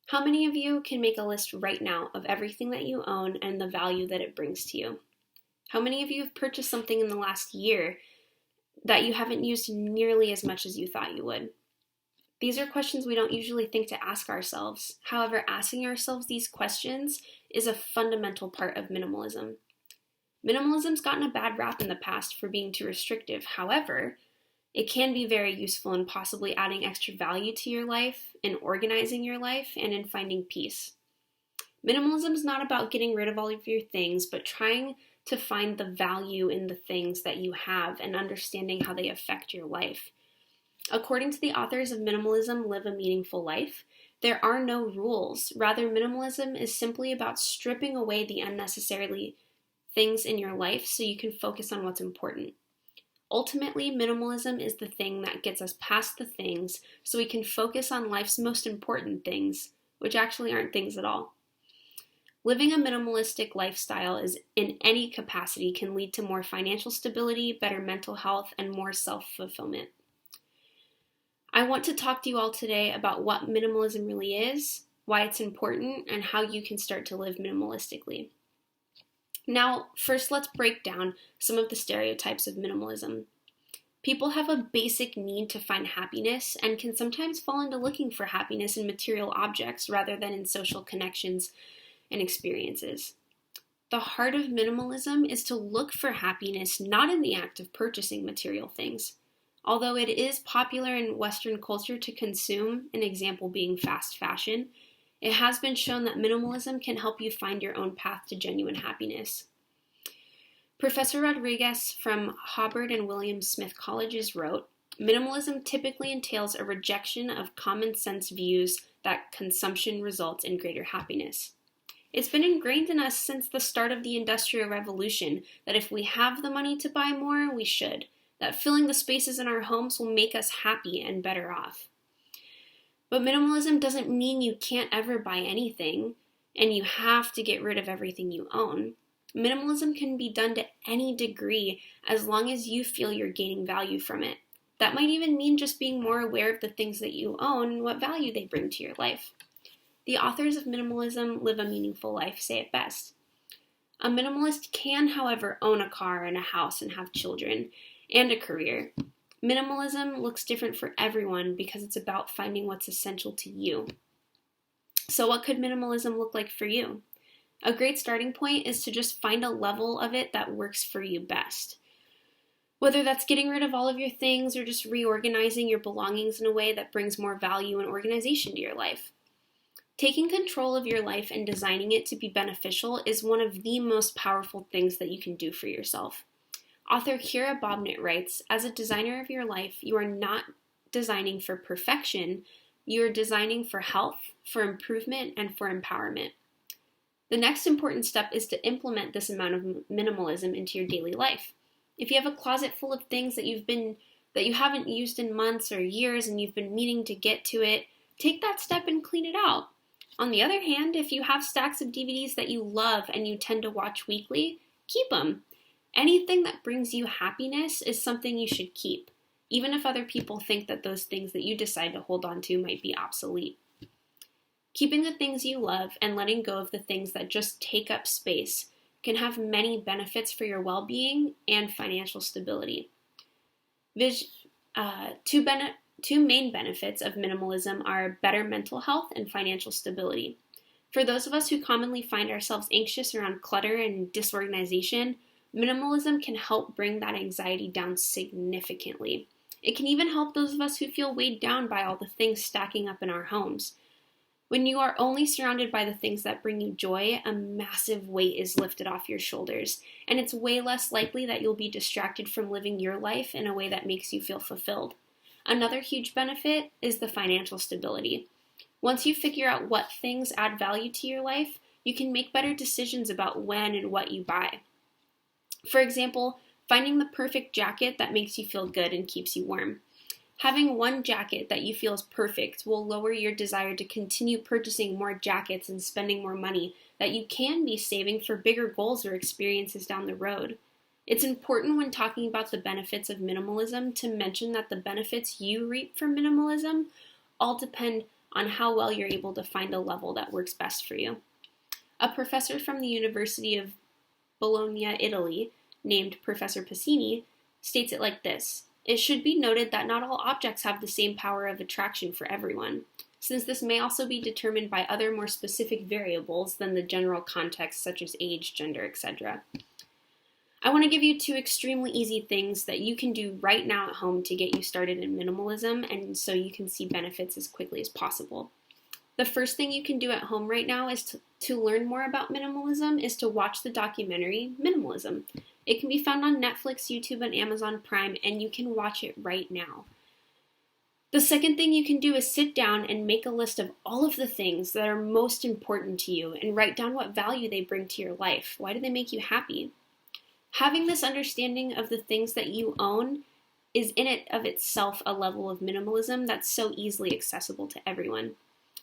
How many of you can make a list right now of everything that you own and the value that it brings to you? How many of you have purchased something in the last year that you haven't used nearly as much as you thought you would? These are questions we don't usually think to ask ourselves. However, asking ourselves these questions is a fundamental part of minimalism. Minimalism's gotten a bad rap in the past for being too restrictive. However, it can be very useful in possibly adding extra value to your life, in organizing your life, and in finding peace. Minimalism is not about getting rid of all of your things, but trying to find the value in the things that you have and understanding how they affect your life. According to the authors of Minimalism, Live a Meaningful Life, there are no rules. Rather, minimalism is simply about stripping away the unnecessary things in your life so you can focus on what's important. Ultimately, minimalism is the thing that gets us past the things so we can focus on life's most important things, which actually aren't things at all. Living a minimalistic lifestyle is in any capacity can lead to more financial stability, better mental health, and more self-fulfillment. I want to talk to you all today about what minimalism really is, why it's important, and how you can start to live minimalistically. Now, first let's break down some of the stereotypes of minimalism. People have a basic need to find happiness and can sometimes fall into looking for happiness in material objects rather than in social connections and experiences. The heart of minimalism is to look for happiness not in the act of purchasing material things. Although it is popular in Western culture to consume, an example being fast fashion, it has been shown that minimalism can help you find your own path to genuine happiness. Professor Rodriguez from Hobart and William Smith Colleges wrote, "Minimalism typically entails a rejection of common sense views that consumption results in greater happiness. It's been ingrained in us since the start of the Industrial Revolution that if we have the money to buy more, we should, that filling the spaces in our homes will make us happy and better off. But minimalism doesn't mean you can't ever buy anything and you have to get rid of everything you own. Minimalism can be done to any degree as long as you feel you're gaining value from it. That might even mean just being more aware of the things that you own and what value they bring to your life. The authors of Minimalism, Live a Meaningful Life say it best. A minimalist can, however, own a car and a house and have children and a career. Minimalism looks different for everyone because it's about finding what's essential to you. So what could minimalism look like for you? A great starting point is to just find a level of it that works for you best. Whether that's getting rid of all of your things or just reorganizing your belongings in a way that brings more value and organization to your life. Taking control of your life and designing it to be beneficial is one of the most powerful things that you can do for yourself. Author Kira Bobnett writes, "As a designer of your life, you are not designing for perfection, you are designing for health, for improvement, and for empowerment." The next important step is to implement this amount of minimalism into your daily life. If you have a closet full of things that you haven't used in months or years and you've been meaning to get to it, take that step and clean it out. On the other hand, if you have stacks of DVDs that you love and you tend to watch weekly, keep them. Anything that brings you happiness is something you should keep, even if other people think that those things that you decide to hold on to might be obsolete. Keeping the things you love and letting go of the things that just take up space can have many benefits for your well-being and financial stability. Two main benefits of minimalism are better mental health and financial stability. For those of us who commonly find ourselves anxious around clutter and disorganization, minimalism can help bring that anxiety down significantly. It can even help those of us who feel weighed down by all the things stacking up in our homes. When you are only surrounded by the things that bring you joy, a massive weight is lifted off your shoulders, and it's way less likely that you'll be distracted from living your life in a way that makes you feel fulfilled. Another huge benefit is the financial stability. Once you figure out what things add value to your life, you can make better decisions about when and what you buy. For example, finding the perfect jacket that makes you feel good and keeps you warm. Having one jacket that you feel is perfect will lower your desire to continue purchasing more jackets and spending more money that you can be saving for bigger goals or experiences down the road. It's important when talking about the benefits of minimalism to mention that the benefits you reap from minimalism all depend on how well you're able to find a level that works best for you. A professor from the University of Bologna, Italy, named Professor Passini, states it like this: "It should be noted that not all objects have the same power of attraction for everyone, since this may also be determined by other more specific variables than the general context such as age, gender, etc." I want to give you 2 extremely easy things that you can do right now at home to get you started in minimalism and so you can see benefits as quickly as possible. The first thing you can do at home right now is to learn more about minimalism is to watch the documentary Minimalism. It can be found on Netflix, YouTube, and Amazon Prime, and you can watch it right now. The second thing you can do is sit down and make a list of all of the things that are most important to you and write down what value they bring to your life. Why do they make you happy? Having this understanding of the things that you own is in it of itself a level of minimalism that's so easily accessible to everyone.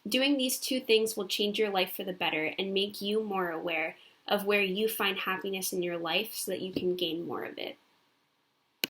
Doing these 2 things will change your life for the better and make you more aware of where you find happiness in your life so that you can gain more of it.